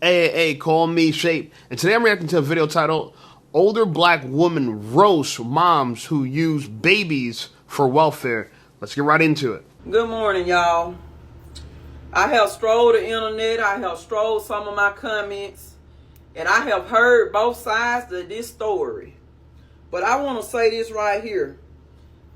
Hey, call me Shape. And today I'm reacting to a video titled Older Black Woman Roasts Moms Who Use Babies for Welfare. Let's get right into it. Good morning, y'all. I have strolled the internet. I have strolled some of my comments. And I have heard both sides of this story. But I want to say this right here.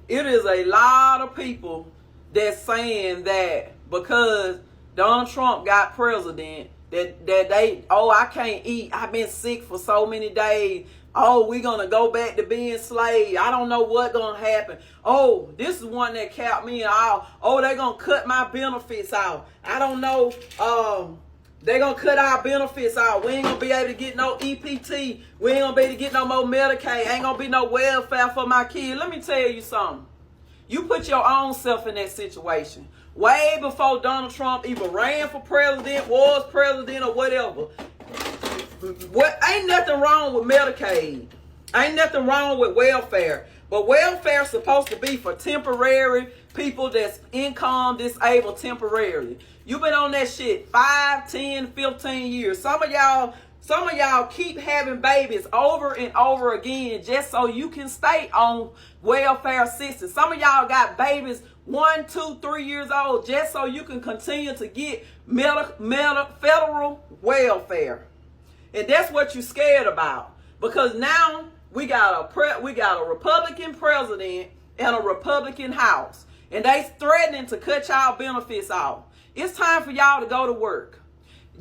It is a lot of people that's saying that because Donald Trump got president, that they, I can't eat. I've been sick for so many days. Oh, we're going to go back to being slaves. I don't know what's going to happen. Oh, this is one that capped me out. Oh, they're going to cut my benefits out. I don't know. They're going to cut our benefits out. We ain't going to be able to get no EPT. We ain't going to be able to get no more Medicaid. Ain't going to be no welfare for my kids. Let me tell you something. You put your own self in that situation. Way before Donald Trump even ran for president, was president, or whatever. Ain't nothing wrong with Medicaid. Ain't nothing wrong with welfare. But welfare's supposed to be for temporary people that's income disabled temporarily. You've been on that shit 5, 10, 15 years. Some of y'all keep having babies over and over again just so you can stay on welfare assistance. Some of y'all got babies 1, 2, 3 years old just so you can continue to get federal welfare. And that's what you're scared about. Because now we got a Republican president and a Republican House. And they threatening to cut y'all benefits off. It's time for y'all to go to work.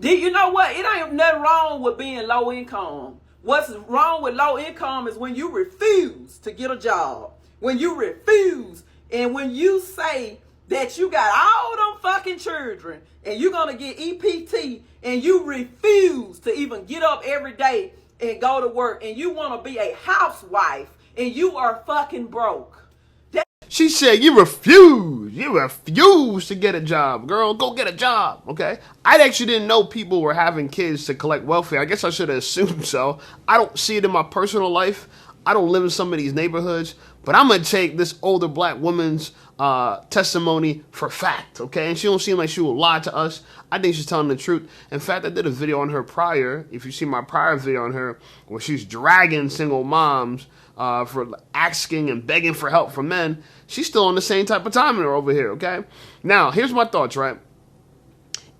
You know what? It ain't nothing wrong with being low income. What's wrong with low income is when you refuse to get a job. When you refuse and when you say that you got all them fucking children and you're going to get EPT and you refuse to even get up every day and go to work and you want to be a housewife and you are fucking broke. She said, you refuse to get a job. Girl, go get a job, okay? I actually didn't know people were having kids to collect welfare. I guess I should have assumed so. I don't see it in my personal life. I don't live in some of these neighborhoods. But I'm going to take this older black woman's testimony for fact, okay? And she don't seem like she will lie to us. I think she's telling the truth. In fact, I did a video on her prior. If you see my prior video on her, where she's dragging single moms for asking and begging for help from men, she's still on the same type of timing over here, okay? Now, here's my thoughts, right?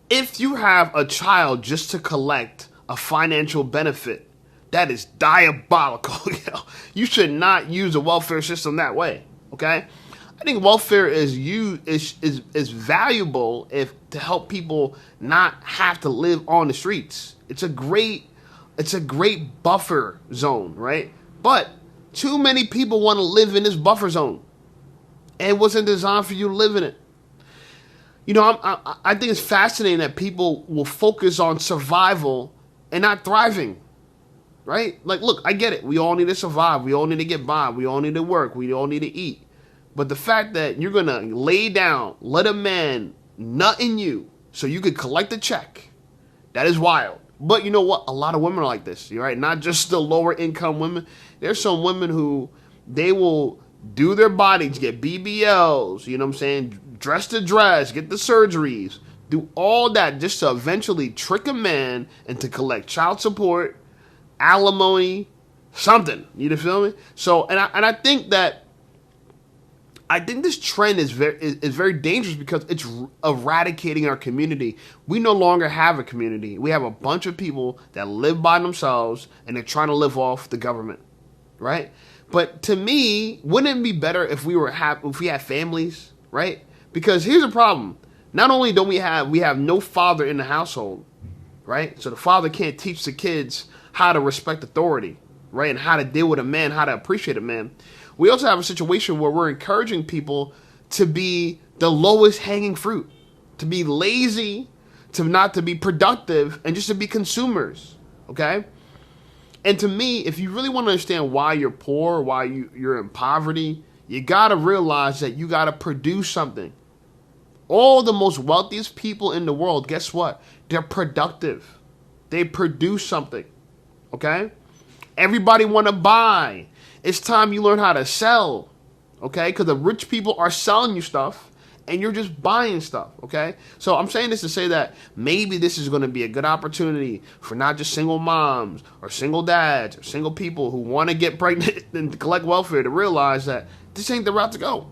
If you have a child just to collect a financial benefit, that is diabolical. You should not use the welfare system that way, okay? I think welfare is valuable to help people not have to live on the streets. It's a great buffer zone, right? But too many people want to live in this buffer zone. And it wasn't designed for you to live in it. You know, I think it's fascinating that people will focus on survival and not thriving. Right? Like, look, I get it. We all need to survive. We all need to get by. We all need to work. We all need to eat. But the fact that you're going to lay down, let a man nut in you so you could collect a check, that is wild. But you know what? A lot of women are like this, right? Not just the lower income women. There's some women who they will do their body to get BBLs, you know what I'm saying? Dress to dress, get the surgeries, do all that just to eventually trick a man and to collect child support, alimony, something. You feel me? So, and I think this trend is very dangerous because it's eradicating our community. We no longer have a community. We have a bunch of people that live by themselves and they're trying to live off the government, right? But to me, wouldn't it be better if we had families, right? Because here's the problem: not only do we have no father in the household, right? So the father can't teach the kids how to respect authority, right? And how to deal with a man, how to appreciate a man. We also have a situation where we're encouraging people to be the lowest hanging fruit, to be lazy, to not to be productive, and just to be consumers, okay? And to me, if you really want to understand why you're poor, why you're in poverty, you got to realize that you got to produce something. All the most wealthiest people in the world, guess what? They're productive. They produce something. Okay? Everybody want to buy. It's time you learn how to sell. Okay? Because the rich people are selling you stuff and you're just buying stuff, okay? So I'm saying this to say that maybe this is going to be a good opportunity for not just single moms or single dads or single people who want to get pregnant and collect welfare to realize that this ain't the route to go,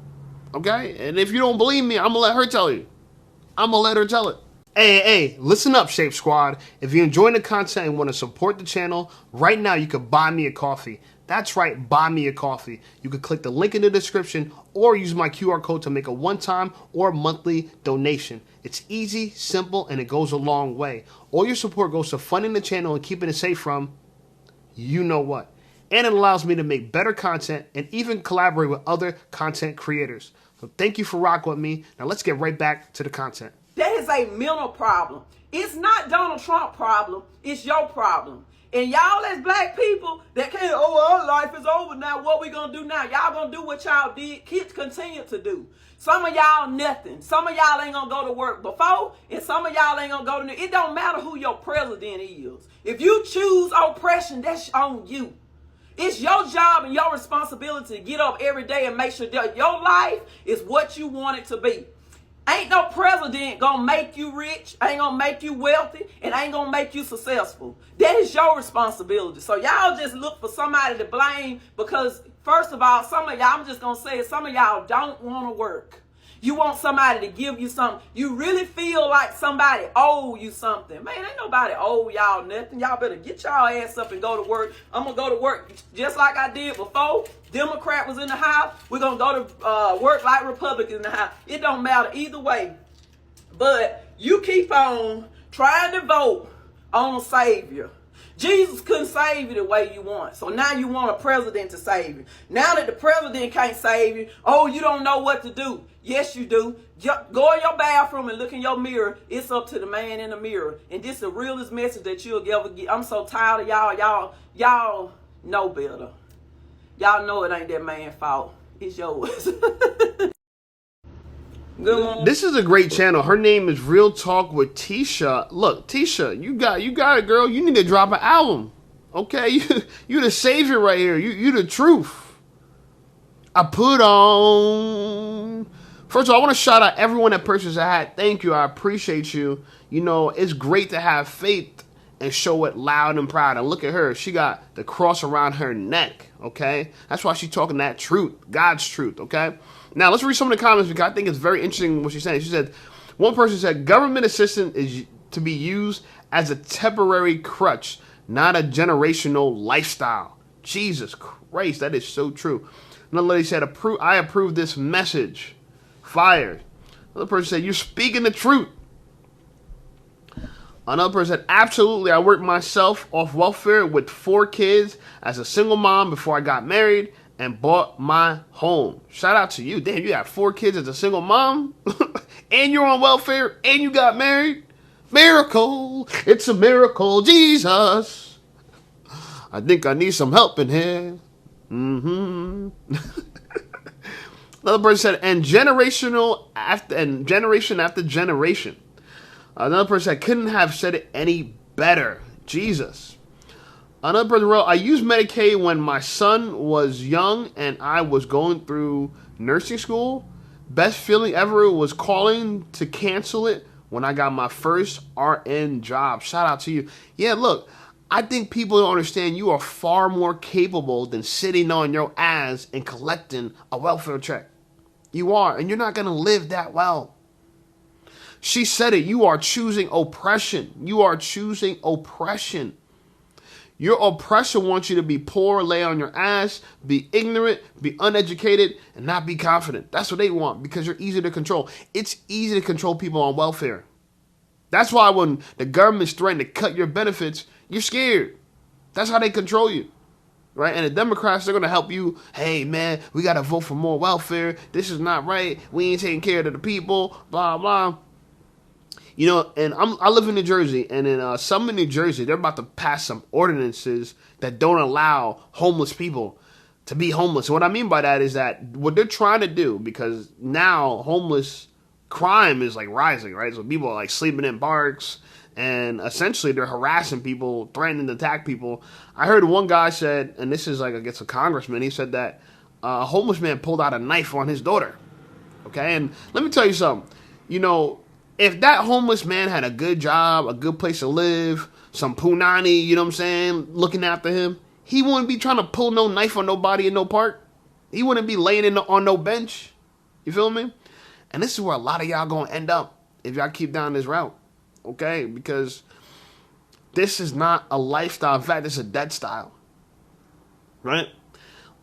okay? And if you don't believe me, I'm going to let her tell you. I'm going to let her tell it. Hey, listen up, Shape Squad. If you're enjoying the content and want to support the channel, right now you could buy me a coffee. That's right, buy me a coffee. You could click the link in the description or use my QR code to make a one-time or monthly donation. It's easy, simple, and it goes a long way. All your support goes to funding the channel and keeping it safe from you know what. And it allows me to make better content and even collaborate with other content creators. So thank you for rocking with me. Now let's get right back to the content. That is a mental problem. It's not Donald Trump's problem. It's your problem. And y'all as black people that can't, our life is over now. What we gonna do now? Y'all gonna do what y'all did. Kids continue to do. Some of y'all nothing. Some of y'all ain't gonna go to work before, and some of y'all ain't gonna go to. It don't matter who your president is. If you choose oppression, that's on you. It's your job and your responsibility to get up every day and make sure that your life is what you want it to be. Ain't no president gonna make you rich, ain't gonna make you wealthy, and ain't gonna make you successful. That is your responsibility. So y'all just look for somebody to blame because, first of all, some of y'all, I'm just gonna say it, some of y'all don't want to work. You want somebody to give you something. You really feel like somebody owe you something. Man, ain't nobody owe y'all nothing. Y'all better get y'all ass up and go to work. I'm going to go to work just like I did before. Democrat was in the house. We're going to go to work like Republicans in the house. It don't matter either way. But you keep on trying to vote on a savior. Jesus couldn't save you the way you want. So now you want a president to save you. Now that the president can't save you, oh, you don't know what to do. Yes, you do. Go in your bathroom and look in your mirror. It's up to the man in the mirror. And this is the realest message that you'll ever get. I'm so tired of y'all. Y'all know better. Y'all know it ain't that man's fault. It's yours. Good morning. This is a great channel. Her name is Real Talk with Tisha. Look, Tisha, you got it, girl. You need to drop an album. Okay? You the savior right here. You the truth. I put on. First of all, I want to shout out everyone that purchased a hat. Thank you. I appreciate you. You know, it's great to have faith and show it loud and proud. And look at her. She got the cross around her neck. Okay? That's why she's talking that truth. God's truth. Okay? Now, let's read some of the comments because I think it's very interesting what she's saying. She said, one person said, government assistance is to be used as a temporary crutch, not a generational lifestyle. Jesus Christ, that is so true. Another lady said, I approve this message. Fire. Another person said, you're speaking the truth. Another person said, absolutely, I worked myself off welfare with 4 kids as a single mom before I got married and bought my home. Shout out to you. Damn, you got 4 kids as a single mom? And you're on welfare? And you got married? Miracle. It's a miracle. Jesus. I think I need some help in here. Another person said, and generation after generation. Another person said, couldn't have said it any better. Jesus. Another person wrote, I used Medicaid when my son was young and I was going through nursing school. Best feeling ever was calling to cancel it when I got my first RN job. Shout out to you. Yeah, look, I think people don't understand you are far more capable than sitting on your ass and collecting a welfare check. You are, and you're not going to live that well. She said it. You are choosing oppression. You are choosing oppression. Your oppressor wants you to be poor, lay on your ass, be ignorant, be uneducated, and not be confident. That's what they want because you're easy to control. It's easy to control people on welfare. That's why when the government's threatening to cut your benefits, you're scared. That's how they control you. Right? And the Democrats, they're going to help you. Hey, man, we got to vote for more welfare. This is not right. We ain't taking care of the people. Blah, blah. You know, and I live in New Jersey, and in some in New Jersey, they're about to pass some ordinances that don't allow homeless people to be homeless. And what I mean by that is that what they're trying to do, because now homeless crime is like rising, right? So people are like sleeping in parks, and essentially they're harassing people, threatening to attack people. I heard one guy said, and this is like against a congressman, he said that a homeless man pulled out a knife on his daughter. Okay, and let me tell you something. You know, if that homeless man had a good job, a good place to live, some punani, you know what I'm saying, looking after him, he wouldn't be trying to pull no knife on nobody in no park. He wouldn't be laying on no bench. You feel me? And this is where a lot of y'all gonna end up if y'all keep down this route. Okay, because this is not a lifestyle. In fact, it's a dead style. Right?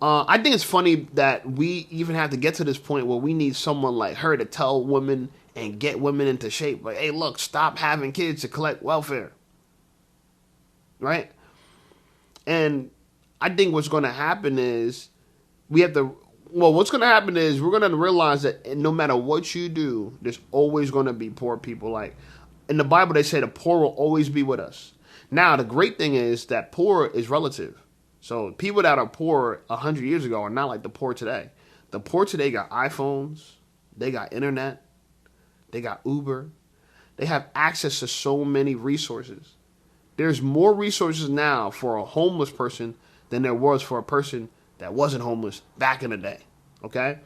I think it's funny that we even have to get to this point where we need someone like her to tell women and get women into shape. Like, hey, look, stop having kids to collect welfare. Right? And I think what's going to happen is what's going to happen is we're going to realize that no matter what you do, there's always going to be poor people. Like, in the Bible, they say the poor will always be with us. Now, the great thing is that poor is relative. So people that are poor 100 years ago are not like the poor today. The poor today got iPhones, they got internet, they got Uber, they have access to so many resources. There's more resources now for a homeless person than there was for a person that wasn't homeless back in the day. Okay?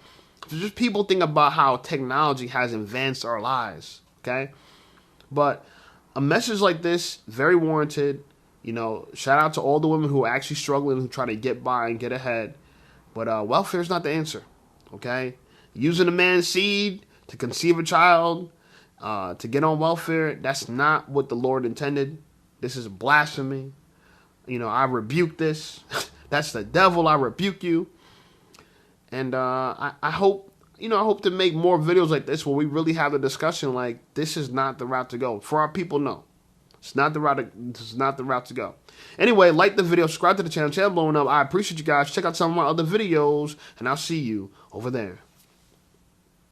So just people think about how technology has advanced our lives. Okay? But a message like this, very warranted. You know, shout out to all the women who are actually struggling, who try to get by and get ahead. But welfare is not the answer, okay? Using a man's seed to conceive a child, to get on welfare, that's not what the Lord intended. This is blasphemy. You know, I rebuke this. That's the devil. I rebuke you. And I hope, I hope to make more videos like this where we really have a discussion like this is not the route to go. For our people, no. It's not the route to go. Anyway, like the video, subscribe to the channel blowing up. I appreciate you guys. Check out some of my other videos, and I'll see you over there.